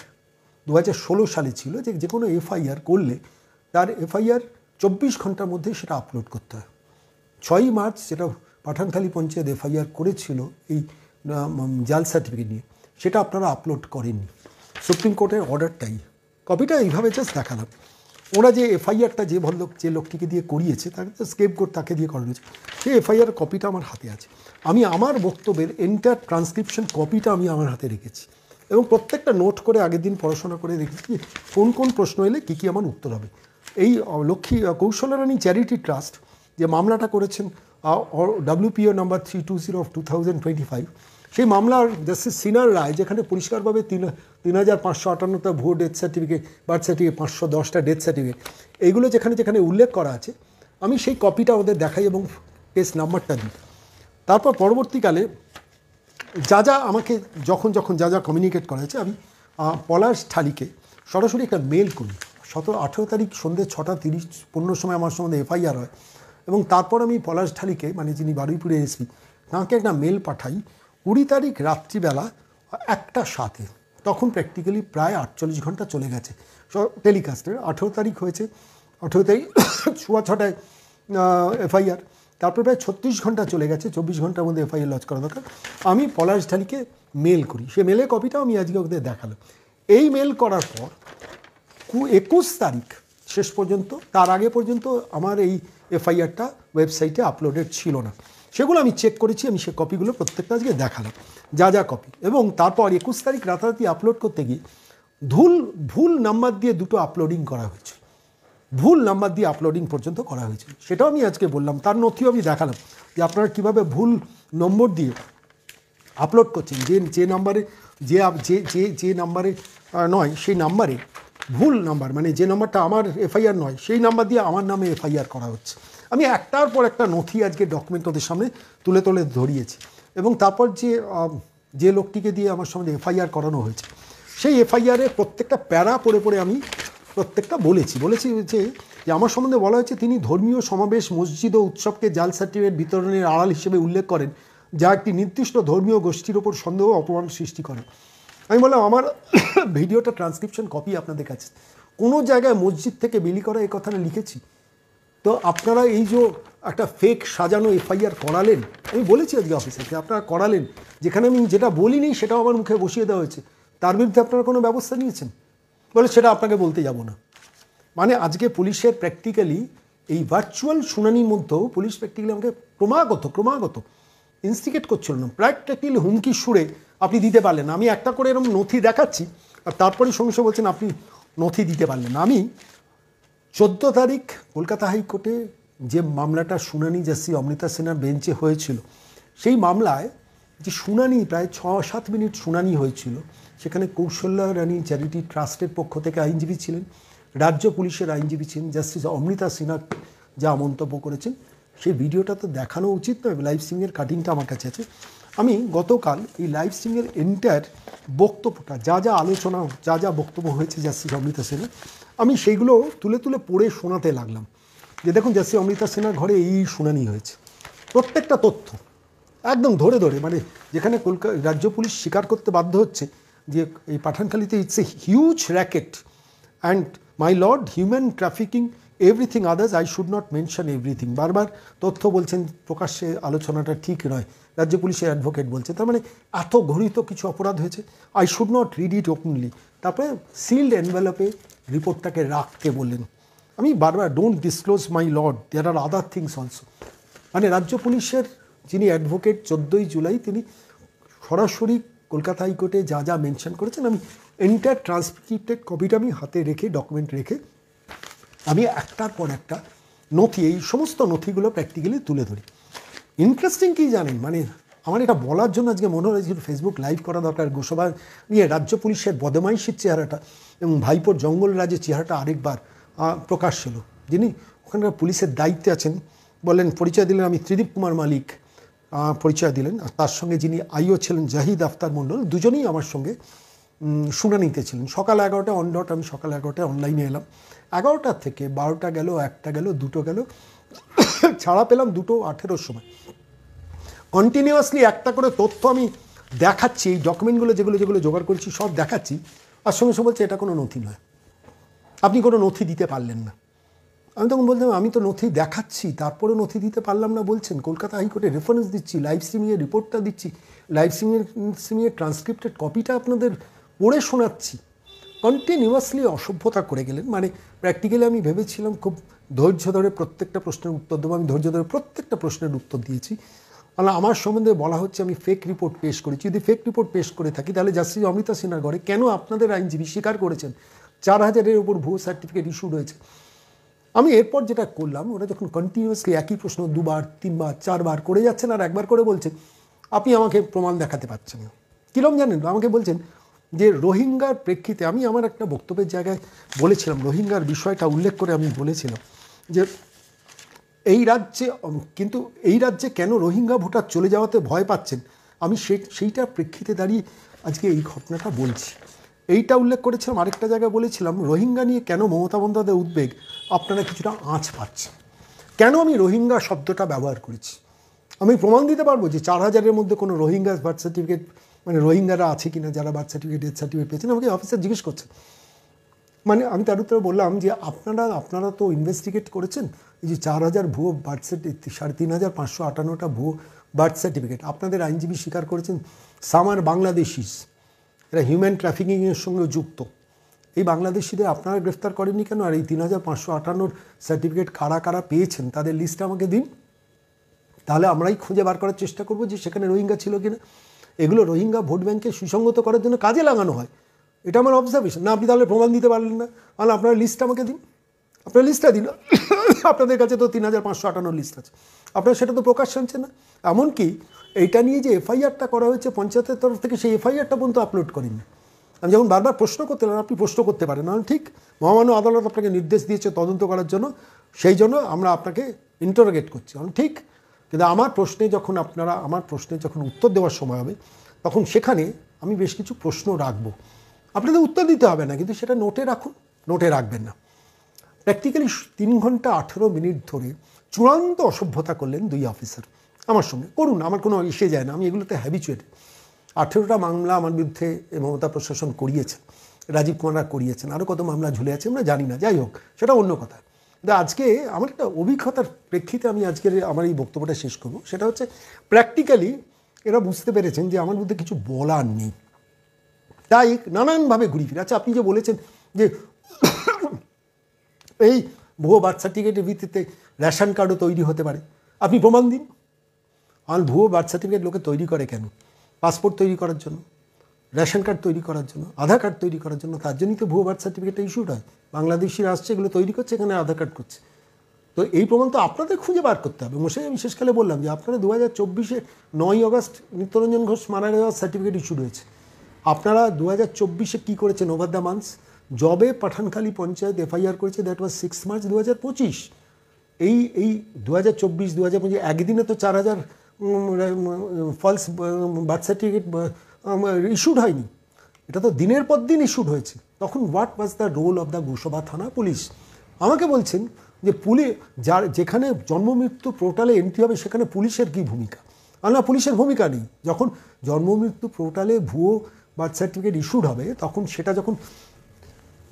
2016 সালে ছিল যে কোনো FIR করলে তার FIR 24 ঘন্টার মধ্যে সেটা আপলোড করতে হয়। 6ই মার্চ যেটা পাঠানখালী পঞ্চায়েত FIR করেছিল এই জাল সার্টিফিকেট নিয়ে, সেটা আপনারা আপলোড করেননি। সুপ্রিম কোর্টের অর্ডারটাই, কপিটা এইভাবে জাস্ট দেখালাম। ওরা যে FIRটা যে লোকটিকে দিয়ে করিয়েছে, তাকে তো স্কেপগোট তাকে দিয়ে করানো হয়েছে, সেই FIR কপিটা আমার হাতে আছে। আমি আমার বক্তব্যের এন্টার ট্রান্সক্রিপশন কপিটা আমি আমার হাতে রেখেছি এবং প্রত্যেকটা নোট করে আগের দিন পড়াশোনা করে রেখেছি কোন প্রশ্ন এলে কী আমার উত্তর হবে। এই কৌশলরানী চ্যারিটি ট্রাস্ট যে মামলাটা করেছেন WPO নাম্বার 320 অফ 2025, সেই মামলার জাস্টিস সিনহার রায়, যেখানে পরিষ্কারভাবে 3558টা ভুয়ো ডেথ সার্টিফিকেট, বার্থ সার্টিফিকেট, 510টা ডেথ সার্টিফিকেট, এইগুলো যেখানে উল্লেখ করা আছে, আমি সেই কপিটা ওদের দেখাই এবং কেস নাম্বারটা দিই। তারপর পরবর্তীকালে যা আমাকে যখন যা কমিউনিকেট করা হয়েছে, আমি পলাশ ঠালিকে সরাসরি একটা মেল করি। 18 তারিখ সন্ধ্যে 6:30-15 সময় আমার সম্বন্ধে FIR হয় এবং তারপর আমি পলাশ ঢালিকে, মানে যিনি বারুইপুরের SP, তাঁকে একটা মেল পাঠাই 20 তারিখ রাত্রিবেলা 1:07। তখন প্র্যাকটিক্যালি প্রায় 48 ঘন্টা চলে গেছে টেলিকাস্টের। 18 তারিখ হয়েছে, 18 তারিখ 6:30টায় FIR, তারপর প্রায় 36 ঘন্টা চলে গেছে। 24 ঘন্টার মধ্যে FIR লঞ্চ করা দরকার। আমি পলাশ ঢালিকে মেল করি, সে মেলের কপিটাও আমি আজকে ওদের দেখালাম। এই মেল করার পর 21 তারিখ শেষ পর্যন্ত, তার আগে পর্যন্ত আমার এই FIRটা ওয়েবসাইটে আপলোডেড ছিল না। সেগুলো আমি চেক করেছি, আমি সে কপিগুলো প্রত্যেকটা আজকে দেখালাম, যা কপি। এবং তারপর 21 তারিখ রাতারাতি আপলোড করতে গিয়ে ভুল নাম্বার দিয়ে 2টো আপলোডিং করা হয়েছে, ভুল নাম্বার দিয়ে আপলোডিং পর্যন্ত করা হয়েছে। সেটাও আমি আজকে বললাম, তার নথিও আমি দেখালাম যে আপনারা কীভাবে ভুল নম্বর দিয়ে আপলোড করছেন। যে নাম্বারে যে নাম্বারে নয়, সেই নাম্বারে ভুল নাম্বার, মানে যে নাম্বারটা আমার FIR নয়, সেই নাম্বার দিয়ে আমার নামে FIR করা হচ্ছে। আমি একটার পর একটা নথি আজকে ডকুমেন্ট ওদের সামনে তুলে ধরিয়েছি। এবং তারপর যে লোকটিকে দিয়ে আমার সামনে FIR করানো হয়েছে, সেই FIR-এর প্রত্যেকটা প্যারা পড়ে আমি প্রত্যেকটা বলেছি যে আমার সম্বন্ধে বলা হয়েছে তিনি ধর্মীয় সমাবেশ, মসজিদ ও উৎসবকে জাল সার্টিফিকেট বিতরণের আড়াল হিসেবে উল্লেখ করেন, যা একটি নির্দিষ্ট ধর্মীয় গোষ্ঠীর ওপর সন্দেহ অপমান সৃষ্টি করে। আমি বললাম আমার ভিডিওটা ট্রান্সক্রিপশন কপি আপনাদের কাছে, কোনো জায়গায় মসজিদ থেকে বিলি করা এই কথাটা লিখেছি? তো আপনারা এই যে একটা ফেক সাজানো FIR করালেন, আমি বলেছি আজকে অফিসারকে, আপনারা করালেন, যেখানে আমি যেটা বলিনি সেটাও আমার মুখে বসিয়ে দেওয়া হয়েছে, তার বিরুদ্ধে আপনারা কোনো ব্যবস্থা নিয়েছেন? বলে সেটা আপনাকে বলতে যাব না। মানে আজকে পুলিশের প্র্যাকটিক্যালি এই ভার্চুয়াল শুনানির মধ্যেও পুলিশ প্র্যাকটিক্যালি আমাকে ক্রমাগত ইনস্টিগেট করছিল না, প্র্যাকটিক্যালি হুমকির সুরে আপনি দিতে পারলেন না। আমি একটা করে এরকম নথি দেখাচ্ছি আর তারপরে সঙ্গে সঙ্গে বলছেন আপনি নথি দিতে পারলেন না। আমি 14 তারিখ কলকাতা হাইকোর্টে যে মামলাটা শুনানি জাস্টিস অমৃতা সিনহার বেঞ্চে হয়েছিল, সেই মামলায় যে শুনানি প্রায় 6-7 মিনিট শুনানি হয়েছিল, সেখানে কৌশল্যা রানী চ্যারিটি ট্রাস্টের পক্ষ থেকে আইনজীবী ছিলেন, রাজ্য পুলিশের আইনজীবী ছিলেন, জাস্টিস অমৃতা সিনহা যা মন্তব্য করেছেন সেই ভিডিওটা তো দেখানো উচিত নয়, লাইভ স্ট্রিমিংয়ের কাটিংটা আমার কাছে আছে। আমি গতকাল এই লাইভ স্ট্রিমিংয়ের এন্টায়ার বক্তব্যটা যা আলোচনা যা বক্তব্য হয়েছে জাস্টিস অমৃতা সিনহা, আমি সেইগুলো তুলে পড়ে শোনাতে লাগলাম যে দেখুন জাস্টিস অমৃতা সিনহার ঘরে এই শুনানি হয়েছে, প্রত্যেকটা তথ্য একদম ধরে মানে যেখানে রাজ্য পুলিশ স্বীকার করতে বাধ্য হচ্ছে যে এই পাঠানখালীতে it's a huge racket and my lord human trafficking everything others I should not mention everything, বারবার তথ্য বলছেন, প্রকাশ্যে আলোচনাটা ঠিক নয়, রাজ্য পুলিশের অ্যাডভোকেট বলছে। তার মানে এত ঘোরিত কিছু অপরাধ হয়েছে, I should not read it openly. তারপরে সিল্ড এনভেলপে রিপোর্টটাকে রাখতে বললেন। আমি বারবার don't disclose my lord, there are other things also. মানে রাজ্য পুলিশের যিনি অ্যাডভোকেট 14ই জুলাই তিনি সরাসরি কলকাতা হাইকোর্টে যা মেনশন করেছেন, আমি এন্টার ট্রান্সক্রিপ্টেড কপিটা আমি হাতে রেখে ডকুমেন্ট রেখে আমি একটার পর একটা নথি, এই সমস্ত নথিগুলো প্র্যাকটিক্যালি তুলে ধরি। ইন্টারেস্টিং কী জানেন, মানে আমার এটা বলার জন্য আজকে মনে হয়েছিল ফেসবুক লাইভ করা দরকার। গোসবা নিয়ে রাজ্য পুলিশের বদমাইশির চেহারাটা এবং ভাইপোর জঙ্গলরাজের চেহারাটা আরেকবার প্রকাশ হলো। যিনি ওখানকার পুলিশের দায়িত্বে আছেন বললেন, পরিচয় দিলেন, আমি ত্রিদীপ কুমার মালিক পরিচয় দিলেন, আর তার সঙ্গে যিনি আইও ছিলেন জাহিদ আফতার মণ্ডল, দুজনেই আমার সঙ্গে শুনানিতে ছিলেন। সকাল 11টা অন ডট আমি সকাল 11টায় অনলাইনে এলাম। 11টা থেকে 12টা গেল, 1টা গেল, 2টো গেল, ছাড়া পেলাম 2:18 সময়। কন্টিনিউয়াসলি একটা করে তথ্য আমি দেখাচ্ছি, এই ডকুমেন্টগুলো যেগুলো জোগাড় করেছি সব দেখাচ্ছি, আর সঙ্গে সঙ্গে বলছে এটা কোনো নথি নয়, আপনি কোনো নথি দিতে পারলেন না। আমি তখন বলতাম আমি তো নথি দেখাচ্ছি, তারপরে নথি দিতে পারলাম না বলছেন। কলকাতা হাইকোর্টে রেফারেন্স দিচ্ছি, লাইভ স্ট্রিমিংয়ের রিপোর্টটা দিচ্ছি, লাইভ স্ট্রিমিংয়ের ট্রান্সক্রিপ্টেড কপিটা আপনাদের পড়ে শোনাচ্ছি। কন্টিনিউয়াসলি অসভ্যতা করে গেলেন। মানে প্র্যাকটিক্যালি আমি ভেবেছিলাম খুব ধৈর্য ধরে প্রত্যেকটা প্রশ্নের উত্তর দেবো, আমি ধৈর্য ধরে প্রত্যেকটা প্রশ্নের উত্তর দিয়েছি। মানে আমার সম্বন্ধে বলা হচ্ছে আমি ফেক রিপোর্ট পেশ করেছি। যদি ফেক রিপোর্ট পেশ করে থাকি তাহলে জাস্টিস অমৃতা সিনহার ঘরে কেন আপনাদের আইনজীবী স্বীকার করেছেন 4000-এর উপর ভুয়ো সার্টিফিকেট ইস্যুড হয়েছে। আমি এরপর যেটা করলাম, ওরা যখন কন্টিনিউয়াসলি একই প্রশ্ন 2বার 3বার 4বার করে যাচ্ছেন আর একবার করে বলছেন আপনি আমাকে প্রমাণ দেখাতে পারছেন না। কীরকম জানেন, আমাকে বলছেন যে রোহিঙ্গার প্রেক্ষিতে, আমি আমার একটা বক্তব্যের জায়গায় বলেছিলাম, রোহিঙ্গার বিষয়টা উল্লেখ করে আমি বলেছিলাম যে এই রাজ্যে কেন রোহিঙ্গা ভোটার চলে যাওয়াতে ভয় পাচ্ছেন, আমি সেইটার প্রেক্ষিতে দাঁড়িয়ে আজকে এই ঘটনাটা বলছি। এইটা উল্লেখ করেছিলাম। আরেকটা জায়গায় বলেছিলাম রোহিঙ্গা নিয়ে কেন মমতা বন্দ্যোপাধ্যায়ের উদ্বেগ আপনারা কিছুটা আঁচ পাচ্ছেন। কেন আমি রোহিঙ্গা শব্দটা ব্যবহার করেছি আমি প্রমাণ দিতে পারবো যে 4000-এর মধ্যে কোনো রোহিঙ্গা বার্থ সার্টিফিকেট, মানে রোহিঙ্গারা আছে কিনা যারা বার্থ সার্টিফিকেট ডেথ সার্টিফিকেট পেয়েছেন। আমাকে অফিসার জিজ্ঞেস করছেন, মানে আমি তার উত্তরে বললাম যে আপনারা তো ইনভেস্টিগেট করেছেন এই যে 4000 ভুয়ো বার্থ সার্টিফিকেট, 3558টা ভুয়ো বার্থ সার্টিফিকেট আপনাদের আইনজীবী স্বীকার করেছেন সামার বাংলাদেশিস, এরা হিউম্যান ট্রাফিকিংয়ের সঙ্গে যুক্ত। এই বাংলাদেশিদের আপনারা গ্রেফতার করেননি কেন? আর এই 3558 সার্টিফিকেট কারা পেয়েছেন তাদের লিস্ট আমাকে দিন, তাহলে আমরাই খুঁজে বার করার চেষ্টা করব যে সেখানে রোহিঙ্গা ছিল কিনা। এগুলো রোহিঙ্গা ভোট ব্যাংকে সুসংগত করার জন্য কাজে লাগানো হয়, এটা আমার অবজারভেশন। না আপনি তাহলে প্রমাণ দিতে পারলেন না, তাহলে আপনার লিস্টটা আমাকে দিন, আপনার লিস্টটা দিন। আপনাদের কাছে তো 3558 লিস্ট আছে, আপনারা সেটা তো প্রকাশ আনছেন না। এমনকি এইটা নিয়ে যে এফআইআরটা করা হয়েছে পঞ্চায়েতের তরফ থেকে, সেই এফআইআরটা পর্যন্ত আপলোড করেননি। আমি যখন বারবার প্রশ্ন করতে লাগলাম আপনি প্রশ্ন করতে পারেন না, ঠিক মহামান্য আদালত আপনাকে নির্দেশ দিয়েছে তদন্ত করার জন্য, সেই জন্য আমরা আপনাকে ইন্টারোগেট করছি। ঠিক, কিন্তু আমার প্রশ্নে যখন উত্তর দেওয়ার সময় হবে তখন সেখানে আমি বেশ কিছু প্রশ্ন রাখবো, আপনাদের উত্তর দিতে হবে না, কিন্তু সেটা নোটে রাখুন, নোটে রাখবেন না। প্র্যাকটিক্যালি 3 ঘন্টা 18 মিনিট ধরে চূড়ান্ত অসভ্যতা করলেন 2 অফিসার আমার সঙ্গে। করুন, আমার কোনো ইসে যায় না, আমি এগুলোতে হ্যাবিচুয়েটেড। 18টা মামলা আমার বিরুদ্ধে মমতা প্রশাসন করিয়েছেন, রাজীব কুমাররা করিয়েছেন, আরও কত মামলা ঝুলে আছে আমরা জানি না, যাই হোক সেটা অন্য কথা। কিন্তু আজকে আমার একটা অভিজ্ঞতার প্রেক্ষিতে আমি আমার এই বক্তব্যটা শেষ করব। সেটা হচ্ছে প্র্যাকটিক্যালি এরা বুঝতে পেরেছেন যে আমার মধ্যে কিছু বলার নেই, তাই নানানভাবে ঘুরি ফিরে। আচ্ছা, আপনি যে বলেছেন যে এই ভুয়ো বার্থ সার্টিফিকেটের ভিত্তিতে রেশন কার্ডও তৈরি হতে পারে। আপনি প্রমাণ দিন। আর ভুয়ো বার্থ সার্টিফিকেট লোকে তৈরি করে কেন? পাসপোর্ট তৈরি করার জন্য, রেশন কার্ড তৈরি করার জন্য, আধার কার্ড তৈরি করার জন্য। তার জন্যই তো ভুয়ো বার্থ সার্টিফিকেটটা ইস্যুড হয়। বাংলাদেশিরা আসছে, এগুলো তৈরি করছে, এখানে আধার কার্ড করছে। তো এই প্রমাণ তো আপনাদের খুঁজে বার করতে হবে। মশাই আমি শেষকালে বললাম যে আপনারা 2024 9 অগস্ট নিত্যরঞ্জন ঘোষ মারা যাওয়ার সার্টিফিকেট ইস্যুড হয়েছে। আপনারা 2024 কী করেছেন ওভার দ্য মান্থস? জবে পাঠানখালী পঞ্চায়েত এফআইআর করেছে, দ্যাট ওয়াজ 6 মার্চ 2025। এই 2024 একদিনে তো 4000 ফলস বার্থ সার্টিফিকেট ইস্যুড হয়নি, এটা তো দিনের পর দিন ইস্যুড হয়েছে। তখন what was the role of the Gosaba থানা পুলিশ? আমাকে বলছেন যে যেখানে জন্ম মৃত্যু পোর্টালে এন্ট্রি হবে সেখানে পুলিশের কী ভূমিকা? আর না, পুলিশের ভূমিকা নেই। যখন জন্ম মৃত্যু পোর্টালে ভুয়ো বার্থ সার্টিফিকেট ইস্যুড হবে, তখন সেটা যখন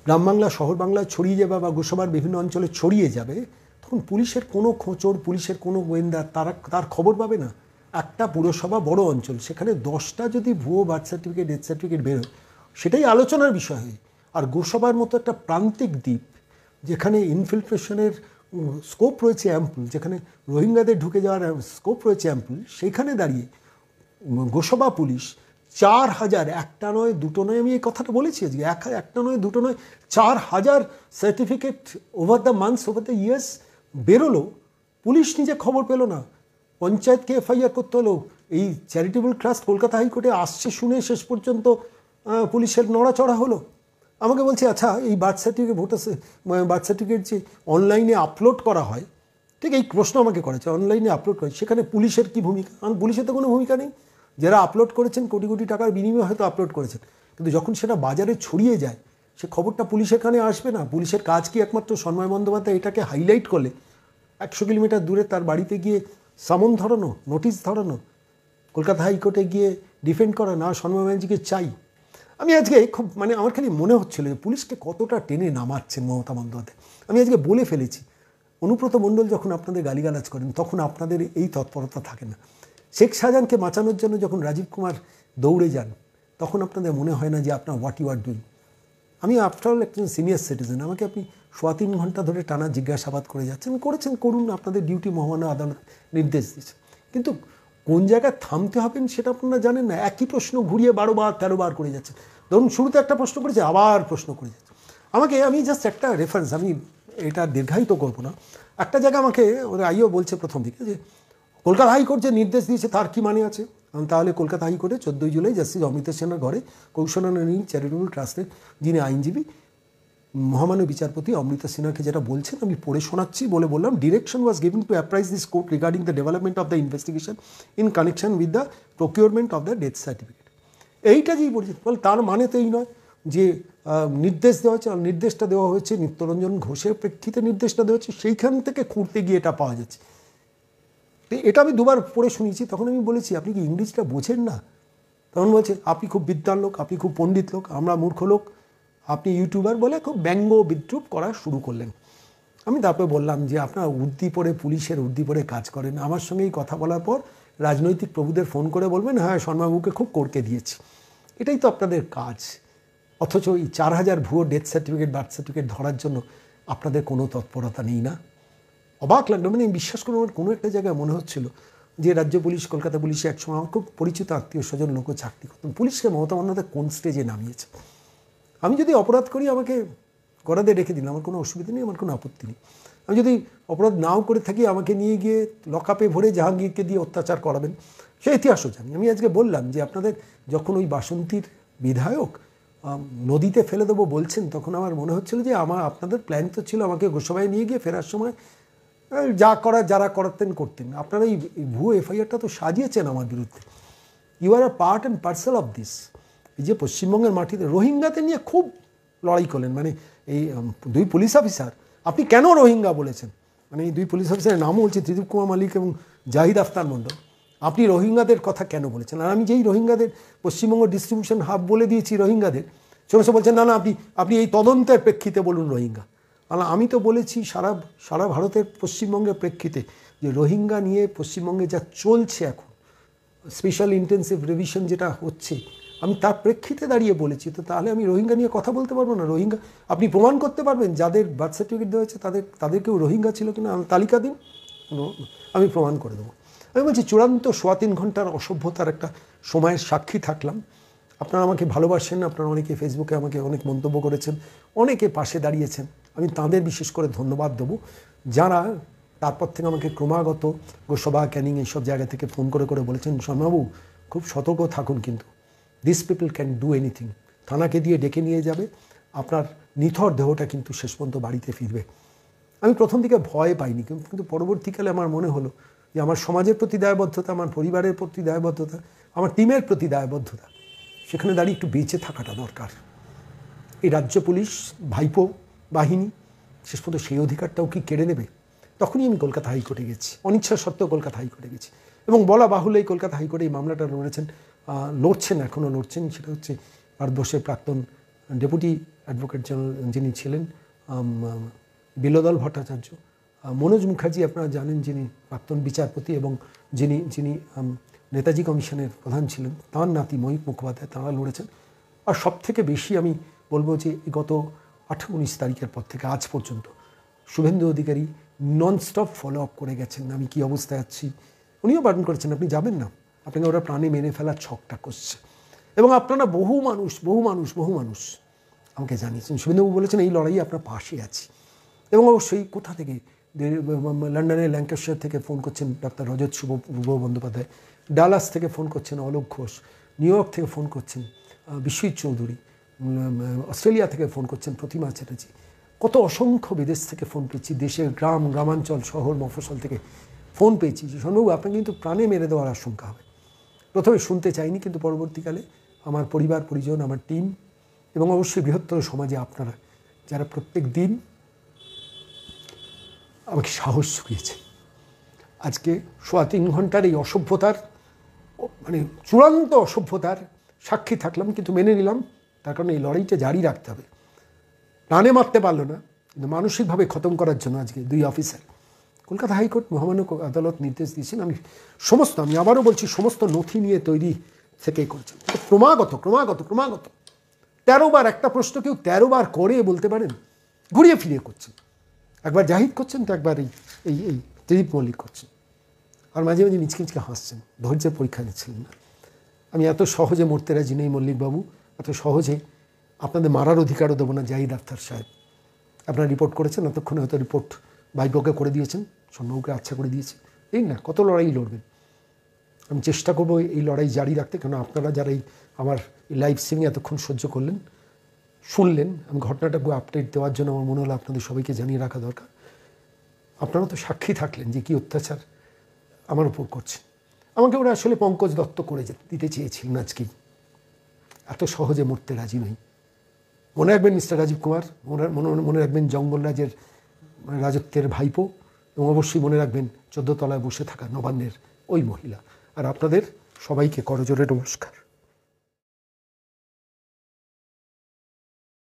গ্রাম বাংলা শহর বাংলায় ছড়িয়ে যাবে বা গোসাবার বিভিন্ন অঞ্চলে ছড়িয়ে যাবে, তখন পুলিশের কোনো খোঁচর, পুলিশের কোনো গোয়েন্দা তার খবর পাবে না। একটা পুরসভা বড় অঞ্চল, সেখানে 10টা যদি ভুয়ো বার্থ সার্টিফিকেট, ডেথ সার্টিফিকেট বেরোয়, সেটাই আলোচনার বিষয় হয়। আর গোসাবার মতো একটা প্রান্তিক দ্বীপ, যেখানে ইনফিলট্রেশনের স্কোপ রয়েছে অ্যাম্পল, যেখানে রোহিঙ্গাদের ঢুকে যাওয়ার স্কোপ রয়েছে অ্যাম্পল, সেইখানে দাঁড়িয়ে গোসাবা পুলিশ 4000, একটা নয় দুটো নয়, আমি এই কথাটা বলেছি আজকে, একটা নয় দুটো নয়, 4000 certificate over the months, over the years বেরোলো। পুলিশ নিজে খবর পেল না, পঞ্চায়েতকে এফআইআর করতে হলো। এই চ্যারিটেবল ট্রাস্ট কলকাতা হাইকোর্টে আসছে শুনে শেষ পর্যন্ত পুলিশের নড়াচড়া হলো। আমাকে বলছে, আচ্ছা এই বার্থ সার্টিফিকেট, বার্থ সার্টিফিকেট যে অনলাইনে আপলোড করা হয়, ঠিক এই প্রশ্ন আমাকে করেছে, অনলাইনে আপলোড করে সেখানে পুলিশের কী ভূমিকা? কারণ পুলিশের তো কোনো ভূমিকা নেই। যারা আপলোড করেছেন কোটি কোটি টাকার বিনিময়ে হয়তো আপলোড করেছেন, কিন্তু যখন সেটা বাজারে ছড়িয়ে যায়, সে খবরটা পুলিশের কানে আসবে না। পুলিশের কাজ কি একমাত্র সন্ময় বন্দ্যোপাধ্যায় এটাকে হাইলাইট করলে 100 কিলোমিটার দূরে তার বাড়িতে গিয়ে সামন ধরানো, নোটিশ ধরানো, কলকাতা হাইকোর্টে গিয়ে ডিফেন্ড করা? না, সন্ময় ব্যানার্জিকে চাই। আমি আজকে খুব আমার খালি মনে হচ্ছিল যে পুলিশকে কতটা টেনে নামাচ্ছেন মমতা বন্দ্যোপাধ্যায়। আমি আজকে বলে ফেলেছি, অনুব্রত মণ্ডল যখন আপনাদের গালিগালাজ করেন তখন আপনাদের এই তৎপরতা থাকে না। শেখ শাহজাহানকে বাঁচানোর জন্য যখন রাজীব কুমার দৌড়ে যান, তখন আপনাদের মনে হয় না যে আপনার হোয়াট ইউ আর ডুইং। আমি আফটার অল একজন সিনিয়র সিটিজেন, আমাকে আপনি 3.25 ঘন্টা ধরে টানা জিজ্ঞাসাবাদ করে যাচ্ছেন, করেছেন, করুন, আপনাদের ডিউটি মহামান্য আদালত নির্দেশ দিয়েছে। কিন্তু কোন জায়গায় থামতে হবেন সেটা আপনারা জানেন না। একই প্রশ্ন ঘুরিয়ে 12 বার 13 বার করে যাচ্ছেন। ধরুন শুরুতে একটা প্রশ্ন করেছে, আবার প্রশ্ন করে যাচ্ছে। আমি জাস্ট একটা রেফারেন্স, আমি এটা দীর্ঘায়িত করবো না। একটা জায়গা আমাকে ওদের আইও বলছে প্রথম দিকে যে কলকাতা হাইকোর্ট যে নির্দেশ দিয়েছে তার কি মানে আছে? তাহলে কলকাতা হাইকোর্টে 14 জুলাই জাস্টিস অমৃতা সেনের ঘরে কৌশলানী চ্যারিটেবল ট্রাস্টের যিনি আইনজীবী মহামান্য বিচারপতি অমৃতা সিনহাকে যেটা বলছেন আমি পড়ে শোনাচ্ছি। বললাম, direction was giving to apprise this court regarding the development of the investigation in connection with the procurement of the death certificate. এইটা যেই বলছে, বল তার মানে তো এই নয় যে নির্দেশ দেওয়া হয়েছে, নির্দেশটা দেওয়া হয়েছে নিত্যরঞ্জন ঘোষের প্রেক্ষিতে, নির্দেশটা দেওয়া হচ্ছে সেইখান থেকে খুঁড়তে গিয়ে এটা পাওয়া যাচ্ছে। তো এটা আমি দুবার পড়ে শুনিয়েছি। তখন আমি বলেছি, আপনি কি ইংরেজিটা বোঝেন না? তখন বলছে, আপনি খুব বিদ্বান লোক, আপনি খুব পণ্ডিত লোক, আমরা মূর্খ লোক, আপনি ইউটিউবার, বলে খুব ব্যঙ্গ বিদ্রুপ করা শুরু করলেন। আমি তারপরে বললাম যে আপনার উর্দি পরে, পুলিশের উর্দি পরে কাজ করেন, আমার সঙ্গে এই কথা বলার পর রাজনৈতিক প্রভুদের ফোন করে বলবেন, হ্যাঁ শর্মাবাবুকে খুব করকে দিয়েছি। এটাই তো আপনাদের কাজ। অথচ এই 4000 ভুয়ো ডেথ সার্টিফিকেট, বার্থ সার্টিফিকেট ধরার জন্য আপনাদের কোনো তৎপরতা নেই না। অবাক লাগলো। আমি বিশ্বাস করুন, আমার কোনো একটা জায়গায় মনে হচ্ছিল যে রাজ্য পুলিশ, কলকাতা পুলিশে একসময় আমার খুব পরিচিত আত্মীয় স্বজন লোকও চাকরি করতেন। পুলিশকে মমতা বন্দ্যোপাধ্যায় কোন স্টেজে নামিয়েছে। আমি যদি অপরাধ করি আমাকে গড়াদে রেখে দিন, আমার কোনো অসুবিধা নেই, আমার কোনো আপত্তি নেই। আমি যদি অপরাধ নাও করে থাকি, আমাকে নিয়ে গিয়ে লকআপে ভরে জাহাঙ্গীরকে দিয়ে অত্যাচার করাবেন, সে ইতিহাসও জানি। আমি আজকে বললাম যে আপনাদের যখন ওই বাসন্তীর বিধায়ক নদীতে ফেলে দেবো বলছেন, তখন আমার মনে হচ্ছিল যে আপনাদের প্ল্যান তো ছিল আমাকে গোসাবায় নিয়ে গিয়ে ফেরার সময় যা করার যারা করতেন। আপনারা এই ভুয়ো এফআইআরটা তো সাজিয়েছেন আমার বিরুদ্ধে। You are a part and parcel of this. এই যে পশ্চিমবঙ্গের মাটিতে রোহিঙ্গাতে নিয়ে খুব লড়াই করলেন, এই 2 পুলিশ অফিসার, আপনি কেন রোহিঙ্গা বলেছেন? এই 2 পুলিশ অফিসারের নামও বলছি, ত্রিদীপ কুমার মালিক এবং জাহিদ আফতার মণ্ডল। আপনি রোহিঙ্গাদের কথা কেন বলেছেন? আর আমি যেই রোহিঙ্গাদের পশ্চিমবঙ্গ ডিস্ট্রিবিউশন হাব বলে দিয়েছি রোহিঙ্গাদের, সমস্ত বলছেন না আপনি এই তদন্তের প্রেক্ষিতে বলুন রোহিঙ্গা। আমি তো বলেছি সারা ভারতের পশ্চিমবঙ্গের প্রেক্ষিতে যে রোহিঙ্গা নিয়ে পশ্চিমবঙ্গে যা চলছে এখন, স্পেশাল ইন্টেন্সিভ রিভিশন যেটা হচ্ছে, আমি তার প্রেক্ষিতে দাঁড়িয়ে বলেছি, তো তাহলে আমি রোহিঙ্গা নিয়ে কথা বলতে পারবো না? রোহিঙ্গা আপনি প্রমাণ করতে পারবেন যাদের বার্থ সার্টিফিকেট দেওয়া হয়েছে তাদেরকেও রোহিঙ্গা ছিল কিনা তালিকা দিন, আমি প্রমাণ করে দেবো। আমি বলছি চূড়ান্ত 3.25 ঘন্টার অসভ্যতার একটা সময়ের সাক্ষী থাকলাম। আপনারা আমাকে ভালোবাসেন, আপনারা অনেকে ফেসবুকে আমাকে অনেক মন্তব্য করেছেন, অনেকে পাশে দাঁড়িয়েছেন, আমি তাদের বিশেষ করে ধন্যবাদ দেবো। যারা তারপর থেকে আমাকে ক্রমাগত গোসবা ক্যানিং এইসব জায়গা থেকে ফোন করে করে বলেছেন, শর্মাবাবু খুব সতর্ক থাকুন, কিন্তু this people can do anything, থানাকে দিয়ে ডেকে নিয়ে যাবে, আপনার নিথর দেহটা কিন্তু শেষ পর্যন্ত বাড়িতে ফিরবে। আমি প্রথম দিকে ভয় পাইনি, কিন্তু পরবর্তীকালে আমার মনে হলো যে আমার সমাজের প্রতি দায়বদ্ধতা, আমার পরিবারের প্রতি দায়বদ্ধতা, আমার টিমের প্রতি দায়বদ্ধতা, সেখানে দাঁড়িয়ে একটু বেঁচে থাকাটা দরকার। এই রাজ্য পুলিশ ভাইপো বাহিনী শেষ পর্যন্ত সেই অধিকারটাও কি কেড়ে নেবে? তখনই আমি কলকাতা হাইকোর্টে গেছি, অনিচ্ছা সত্ত্বেও কলকাতা হাইকোর্টে গেছি, এবং বলা বাহুল্য এই কলকাতা হাইকোর্টে এই মামলাটা লড়ছেন, এখনও লড়ছেন, সেটা হচ্ছে ভারতবর্ষের প্রাক্তন ডেপুটি অ্যাডভোকেট জেনারেল যিনি ছিলেন বিলোদল ভট্টাচার্য, মনোজ মুখার্জি আপনারা জানেন, যিনি প্রাক্তন বিচারপতি এবং যিনি নেতাজি কমিশনের প্রধান ছিলেন, তাঁর নাতি মহিত মুখোপাধ্যায়, তাঁরা লড়েছেন। আর সব থেকে বেশি আমি বলবো যে গত 18-19 তারিখের পর থেকে আজ পর্যন্ত Suvendu Adhikari nonstop follow up করে গেছেন, আমি কি অবস্থায় আছি। উনিও বারণ করেছেন আপনি যাবেন না, আপনাকে ওরা প্রাণে মেরে ফেলার ছকটা করছে। এবং আপনারা বহু মানুষ আমাকে জানিয়েছেন, শুভেন্দুবাবু বলেছেন এই লড়াইয়ে আপনার পাশে আছি। এবং অবশ্যই কোথা থেকে, লন্ডনের ল্যাঙ্কাশায়ার থেকে ফোন করছেন ডাক্তার রজত শুভ বন্দ্যোপাধ্যায়, ডালাস থেকে ফোন করছেন অলোক ঘোষ, নিউ ইয়র্ক থেকে ফোন করছেন বিশ্বজিৎ চৌধুরী, অস্ট্রেলিয়া থেকে ফোন করছেন প্রতিমা চ্যাটার্জি, কত অসংখ্য বিদেশ থেকে ফোন পেয়েছি, দেশের গ্রামাঞ্চল, শহর, মফস্বল থেকে ফোন পেয়েছি যে শোনবাবু আপনাকে কিন্তু প্রাণে মেরে দেওয়ার আশঙ্কা হবে। প্রথমে শুনতে চাইনি, কিন্তু পরবর্তীকালে আমার পরিবার পরিজন, আমার টিম এবং অবশ্যই বৃহত্তর সমাজে আপনারা যারা প্রত্যেক দিন আমাকে সাহস জুগিয়েছে, আজকে 3.25 ঘন্টার এই অসভ্যতার চূড়ান্ত অসভ্যতার সাক্ষী থাকলাম, কিন্তু মেনে নিলাম। তার কারণে এই লড়াইটা জারি রাখতে হবে। প্রাণে মারতে পারলো না, কিন্তু মানসিকভাবে খতম করার জন্য আজকে 2 অফিসার কলকাতা হাইকোর্ট মহামান্য আদালত নির্দেশ দিয়েছেন। আমি আবারও বলছি, সমস্ত নথি নিয়ে তৈরি থেকেই করেছেন, ক্রমাগত 13 বার একটা প্রশ্ন কেউ 13 বার করে বলতে পারেন, ঘুরিয়ে ফিরিয়ে করছেন। একবার জাহিদ করছেন, তো একবার এই ত্রিদীপ মল্লিক করছেন, আর মাঝে মাঝে মিচকে হাসছেন, ধৈর্যের পরীক্ষা নিচ্ছিলেন না। আমি এত সহজে মরতে রাজি নেই মল্লিকবাবু, এত সহজে আপনাদের মারার অধিকারও দেবো না। জাহিদ আখতার সাহেব আপনারা রিপোর্ট করেছেন, এতক্ষণে হয়তো রিপোর্ট ভাইপোকে করে দিয়েছেন, শর্মাবুকে আচ্ছা করে দিয়েছে, এই না কত লড়াই লড়বেন। আমি চেষ্টা করবো এই লড়াই জারি রাখতে, কারণ আপনারা যারা আমার এই লাইভ স্ট্রিমিং এতক্ষণ সহ্য করলেন, শুনলেন, আমি ঘটনাটাকে আপডেট দেওয়ার জন্য আমার মনে হলো আপনাদের সবাইকে জানিয়ে রাখা দরকার। আপনারা তো সাক্ষী থাকলেন যে কী অত্যাচার আমার উপর করছে। আমাকে ওরা আসলে পঙ্কজ দত্ত করে দিতে চেয়েছিলেন আজকেই, এত সহজে মরতে রাজি নই। মনে রাখবেন মিস্টার রাজীব কুমার, মনে রাখবেন জঙ্গলরাজের রাজত্বের ভাইপো, এবং অবশ্যই মনে রাখবেন 14 তলায় বসে থাকা নবান্নের ওই মহিলা। আর আপনাদের সবাইকে করজোরে নমস্কার।